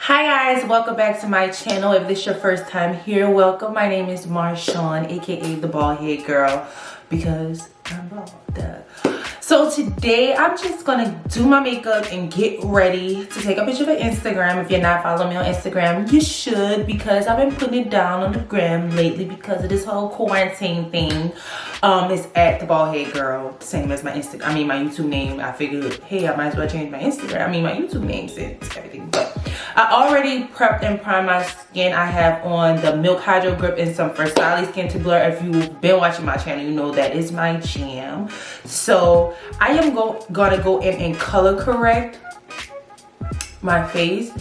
Hi guys, welcome back to my channel. If this is your first time here, welcome. My name is Marshawn, aka the bald head girl, because I'm bald. Duh. So today I'm just gonna do my makeup and get ready to take a picture for Instagram. If you're not following me on Instagram, you should, because I've been putting it down on the gram lately because of this whole quarantine thing. It's at the bald head girl, same as my my YouTube name. I figured, hey, I might as well change my my YouTube name since everything. But I already prepped and primed my skin. I have on the Milk Hydro Grip and some Versace Skin to Blur. If you've been watching my channel, you know that is my jam. So I am gonna go in and color correct my face.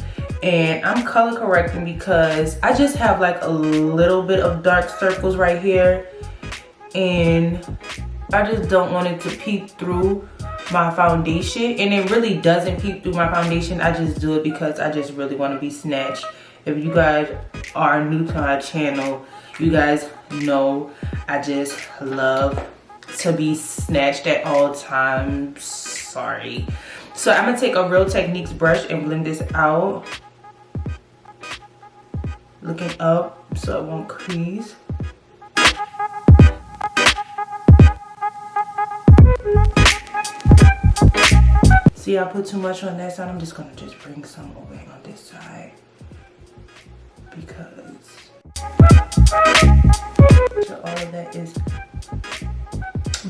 And I'm color correcting because I just have like a little bit of dark circles right here. And I just don't want it to peek through my foundation, and it really doesn't peek through my foundation. I just do it because I just really want to be snatched. If you guys are new to my channel, you guys know I just love to be snatched at all times. Sorry. So I'm gonna take a Real Techniques brush and blend this out, looking up so it won't crease. See, I put too much on that side. I'm just gonna bring some over here on this side because all of that is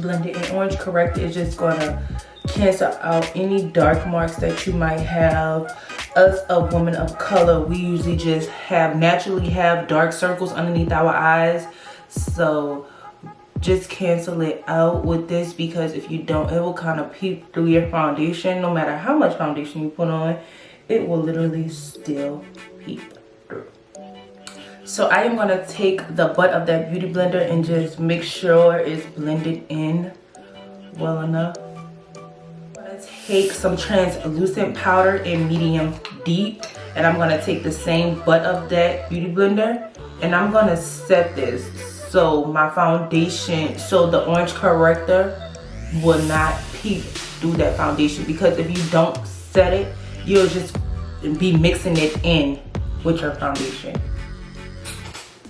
blended. And Orange Corrector is just gonna cancel out any dark marks that you might have. Us, a woman of color, we usually just naturally have dark circles underneath our eyes. So just cancel it out with this, because if you don't, it will kind of peek through your foundation. No matter how much foundation you put on, it will literally still peek through. So I am gonna take the butt of that beauty blender and just make sure it's blended in well enough. I'm gonna take some translucent powder in medium deep, and I'm gonna take the same butt of that beauty blender, and I'm gonna set this so my foundation, so the Orange Corrector will not peek through that foundation. Because if you don't set it, you'll just be mixing it in with your foundation.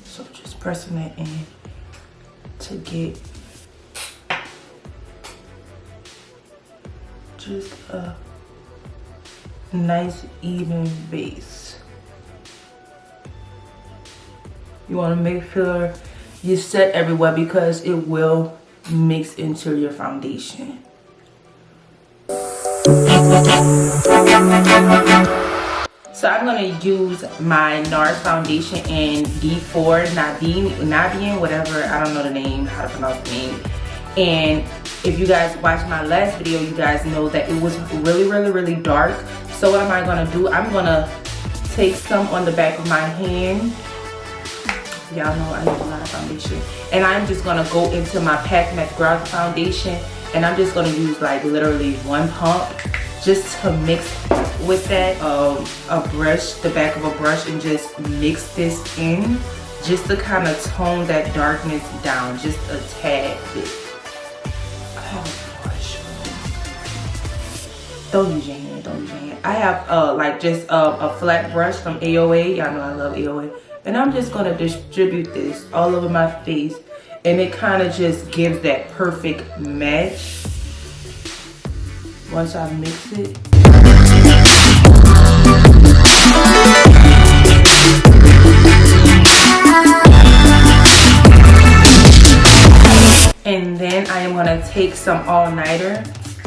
So just pressing it in to get just a nice even base. You want to make sure you set everywhere because it will mix into your foundation. So I'm gonna use my NARS foundation in D4, Navien, whatever, I don't know the name, how to pronounce the name. And if you guys watched my last video, you guys know that it was really dark. So what am I gonna do? I'm gonna take some on the back of my hand. Y'all know I use a lot of foundation. And I'm just gonna go into my Pat McGrath foundation, and I'm just gonna use like literally one pump just to mix with that a brush, the back of a brush, and just mix this in just to kind of tone that darkness down just a tad bit. Oh gosh. Don't use your hand, don't use your hand. I have like just a flat brush from AOA. Y'all know I love AOA. And I'm just gonna distribute this all over my face, and it kind of just gives that perfect match once I mix it. And then I am gonna take some all-nighter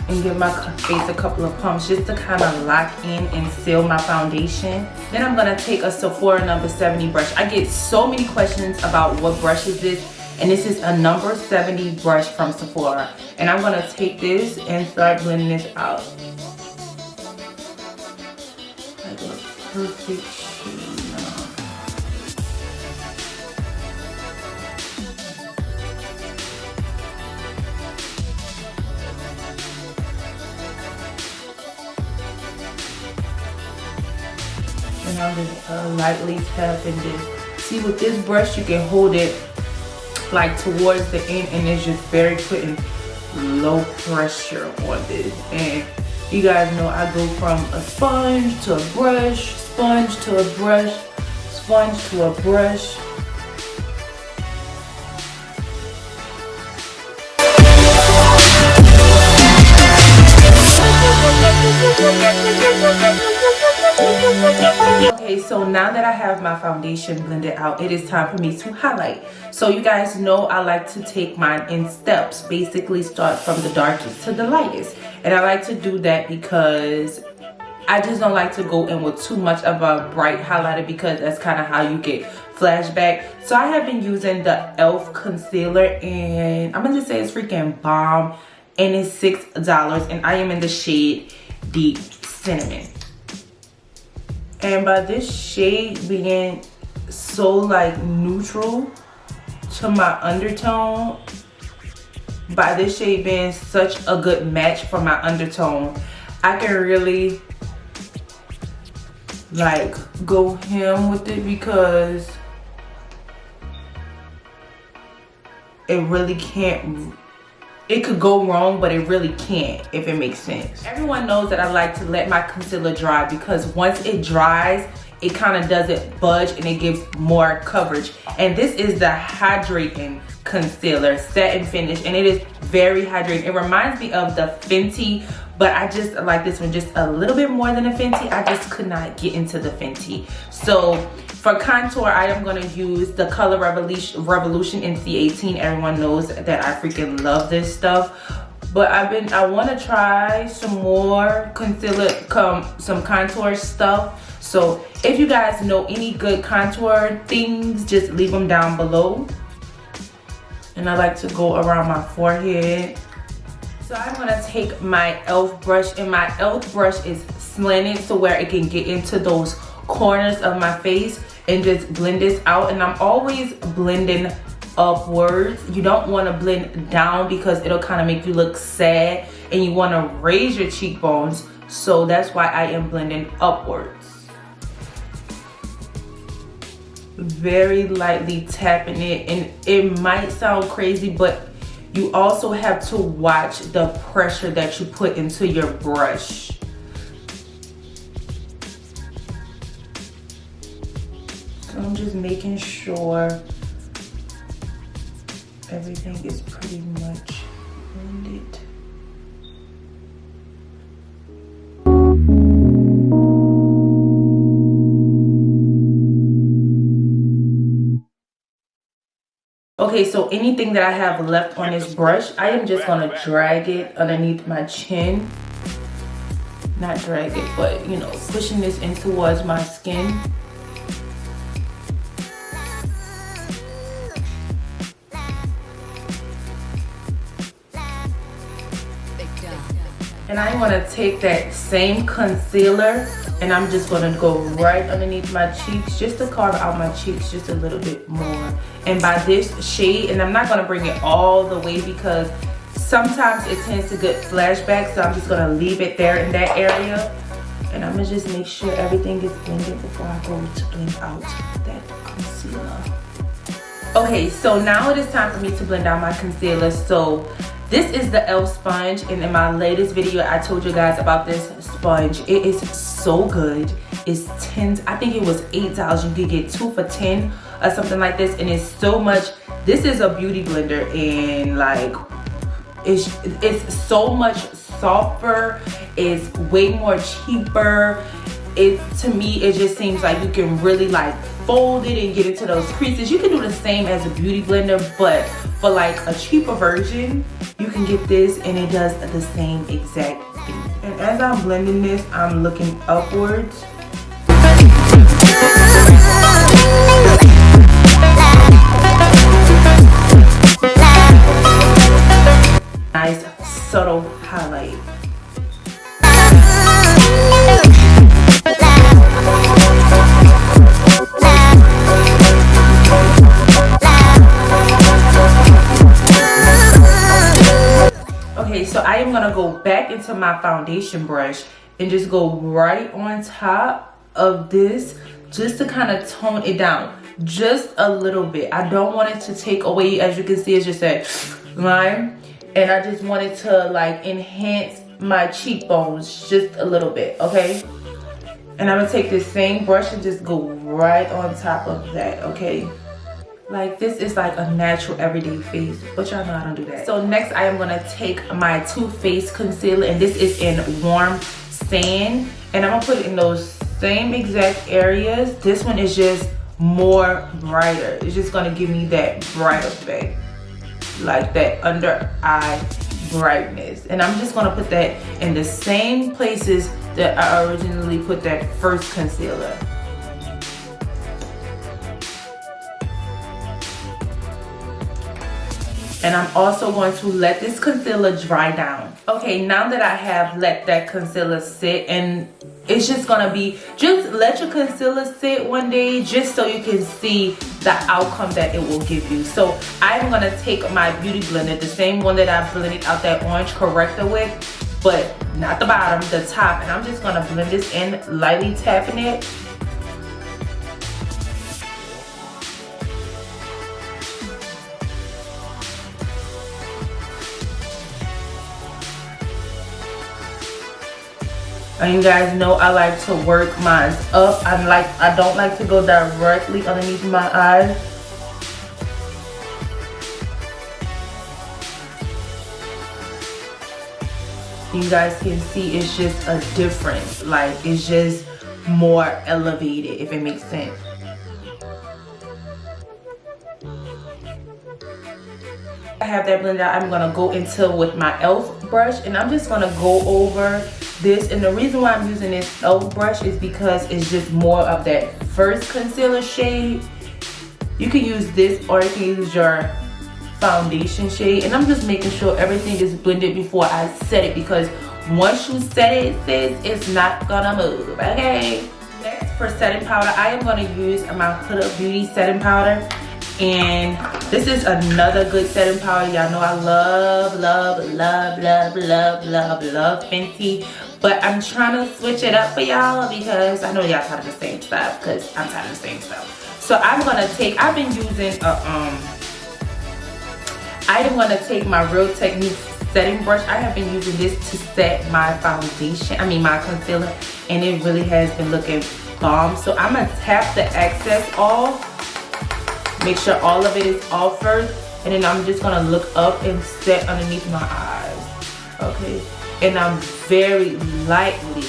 and give my face a couple of pumps just to kind of lock in and seal my foundation. Then I'm gonna take a Sephora number 70 brush. I get so many questions about what brush is this, and this is a number 70 brush from Sephora. And I'm gonna take this and start blending this out. Like a perfect shade now. And I'm just lightly tapping this. See, with this brush, you can hold it like towards the end, and it's just very putting low pressure on this. And You guys know I go from a sponge to a brush, sponge to a brush, sponge to a brush. Okay, so now that I have my foundation blended out, it is time for me to highlight. So you guys know I like to take mine in steps, basically start from the darkest to the lightest. And I like to do that because I just don't like to go in with too much of a bright highlighter, because that's kind of how you get flashback. So I have been using the e.l.f. concealer, and I'm gonna just say it's freaking bomb, and it's $6, and I am in the shade Deep Cinnamon. And by this shade being so like neutral to my undertone, by this shade being such a good match for my undertone, I can really like go ham with it, because it really can't, it could go wrong, but it really can't, if it makes sense. Everyone knows that I like to let my concealer dry, because once it dries, it kind of doesn't budge and it gives more coverage. And this is the Hydrating Concealer Satin Finish, and it is very hydrating. It reminds me of the Fenty, but I just like this one just a little bit more than the Fenty. I just could not get into the Fenty. So for contour, I am going to use the Color Revolution in C18. Everyone knows that I freaking love this stuff. But I want to try some more concealer, some contour stuff. So if you guys know any good contour things, just leave them down below. And I like to go around my forehead. So I'm gonna take my e.l.f. brush, and my e.l.f. brush is slanted so where it can get into those corners of my face and just blend this out. And I'm always blending upwards. You don't want to blend down, because it'll kind of make you look sad, and you want to raise your cheekbones. So that's why I am blending upwards. Very lightly tapping it, and it might sound crazy, but you also have to watch the pressure that you put into your brush. So I'm just making sure everything is pretty much blended. Okay, so anything that I have left on this brush, I am just gonna drag it underneath my chin. Not drag it, but you know, pushing this in towards my skin. And I want to take that same concealer, and I'm just going to go right underneath my cheeks, just to carve out my cheeks just a little bit more. And by this shade, and I'm not going to bring it all the way, because sometimes it tends to get flashbacks, so I'm just going to leave it there in that area. And I'm going to just make sure everything is blended before I go to blend out that concealer. Okay, so now it is time for me to blend out my concealer. So this is the e.l.f. sponge, and in my latest video I told you guys about this sponge. It is so good. It's 10, I think it was $8. You could get 2 for 10 or something like this, and it's so much. This is a beauty blender, and like it's so much softer. It's way more cheaper. To me, it just seems like you can really like fold it and get into those creases. You can do the same as a beauty blender, but for like a cheaper version, you can get this, and it does the same exact thing. And as I'm blending this, I'm looking upwards. Nice subtle highlight. Okay, so I am gonna go back into my foundation brush and just go right on top of this, just to kind of tone it down just a little bit. I don't want it to take away, as you can see, it's just a line, and I just wanted to like enhance my cheekbones just a little bit, okay? And I'm gonna take this same brush and just go right on top of that, okay? Like, this is like a natural everyday face, but y'all know I don't do that. So next I am gonna take my Too Faced concealer, and this is in Warm Sand, and I'm gonna put it in those same exact areas. This one is just more brighter. It's just gonna give me that bright effect, like that under eye brightness. And I'm just gonna put that in the same places that I originally put that first concealer. And I'm also going to let this concealer dry down. Okay, now that I have let that concealer sit, and it's just gonna be, just let your concealer sit one day just so you can see the outcome that it will give you. So I'm gonna take my beauty blender, the same one that I blended out that orange corrector with, but not the bottom, the top, and I'm just gonna blend this in, lightly tapping it. And you guys know I like to work mine up. I don't like to go directly underneath my eyes. You guys can see it's just a difference. Like, it's just more elevated, if it makes sense. I have that blended out. I'm gonna go into with my e.l.f. brush, and I'm just gonna go over this. And the reason why I'm using this e.l.f. brush is because it's just more of that first concealer shade. You can use this, or you can use your foundation shade, and I'm just making sure everything is blended before I set it, because once you set it, sis, it's not gonna move, okay? Next, for setting powder, I am gonna use my Huda Beauty setting powder. And this is another good setting powder. Y'all know I love Fenty, but I'm trying to switch it up for y'all because I know y'all tired of the same stuff, because I'm tired of the same stuff. So I'm gonna take, I've been using I'm gonna take my Real Techniques setting brush. I have been using this to set my foundation, my concealer, and it really has been looking bomb. So I'm gonna tap the excess off. Make sure all of it is off first, and then I'm just gonna look up and set underneath my eyes, okay? And I'm very lightly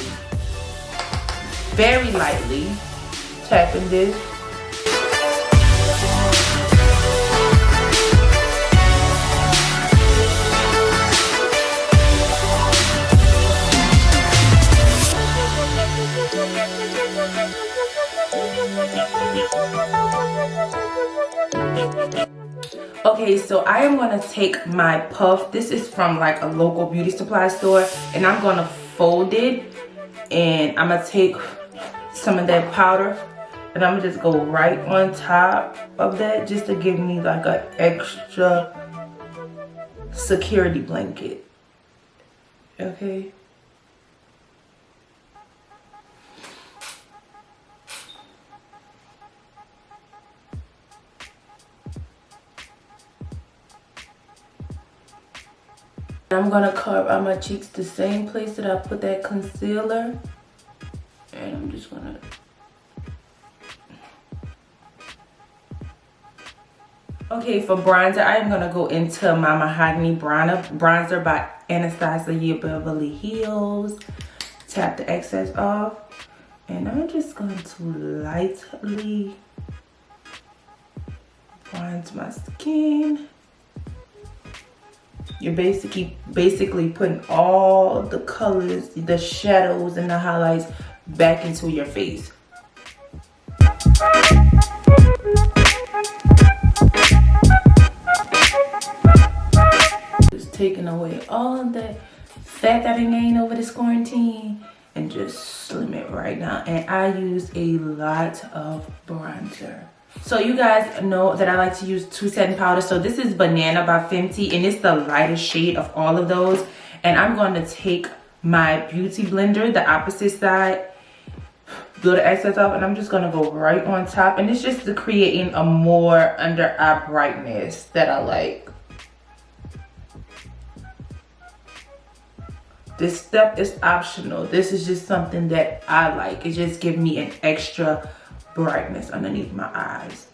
tapping this. Okay, so I am gonna take my puff. This is from like a local beauty supply store, and I'm gonna fold it, and I'm gonna take some of that powder, and I'm gonna just go right on top of that, just to give me like an extra security blanket, okay? I'm gonna carve out my cheeks the same place that I put that concealer, and I'm just gonna okay, for bronzer, I am gonna go into my Mahogany bronzer by Anastasia Beverly Hills. Tap the excess off, and I'm just going to lightly bronze my skin. You're basically putting all the colors, the shadows, and the highlights back into your face. Just taking away all of that fat that I gained over this quarantine and just slim it right now. And I use a lot of bronzer. So you guys know that I like to use two setting powders. So this is Banana by Fenty, and it's the lightest shade of all of those. And I'm going to take my beauty blender, the opposite side, blow the excess off, and I'm just going to go right on top. And it's just creating a more under eye brightness that I like. This step is optional. This is just something that I like. It just gives me an extra brightness underneath my eyes.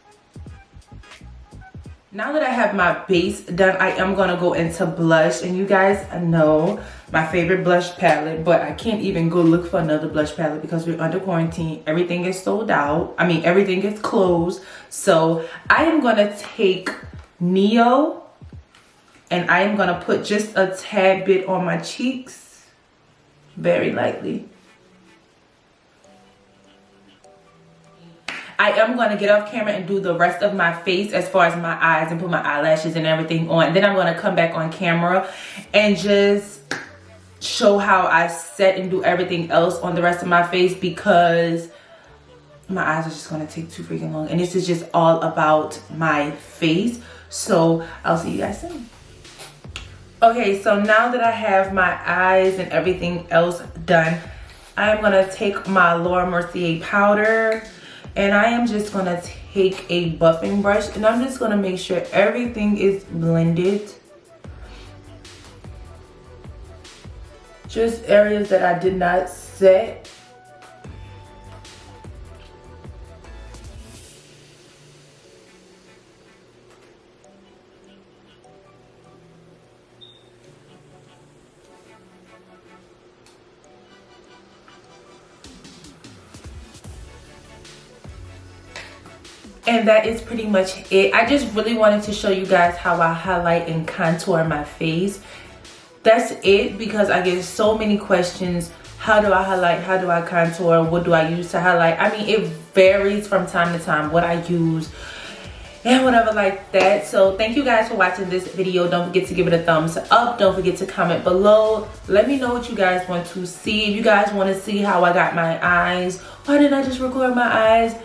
Now that I have my base done, I am gonna go into blush. And you guys know my favorite blush palette, but I can't even go look for another blush palette because we're under quarantine. Everything is sold out. I mean, everything is closed. So I am gonna take Neo and I am gonna put just a tad bit on my cheeks, very lightly. I am going to get off camera and do the rest of my face as far as my eyes and put my eyelashes and everything on. And then I'm going to come back on camera and just show how I set and do everything else on the rest of my face, because my eyes are just going to take too freaking long. And this is just all about my face. So I'll see you guys soon. Okay, so now that I have my eyes and everything else done, I'm going to take my Laura Mercier powder. And I am just gonna take a buffing brush and I'm just gonna make sure everything is blended. Just areas that I did not set. And that is pretty much it. I just really wanted to show you guys how I highlight and contour my face. That's it, because I get so many questions. How do I highlight? How do I contour? What do I use to highlight? I mean, it varies from time to time what I use and whatever like that. So thank you guys for watching this video. Don't forget to give it a thumbs up. Don't forget to comment below. Let me know what you guys want to see. If you guys want to see how I got my eyes, why didn't I just record my eyes?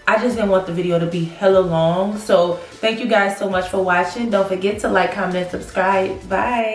I just didn't want the video to be hella long. So thank you guys so much for watching. Don't forget to like, comment, and subscribe. Bye.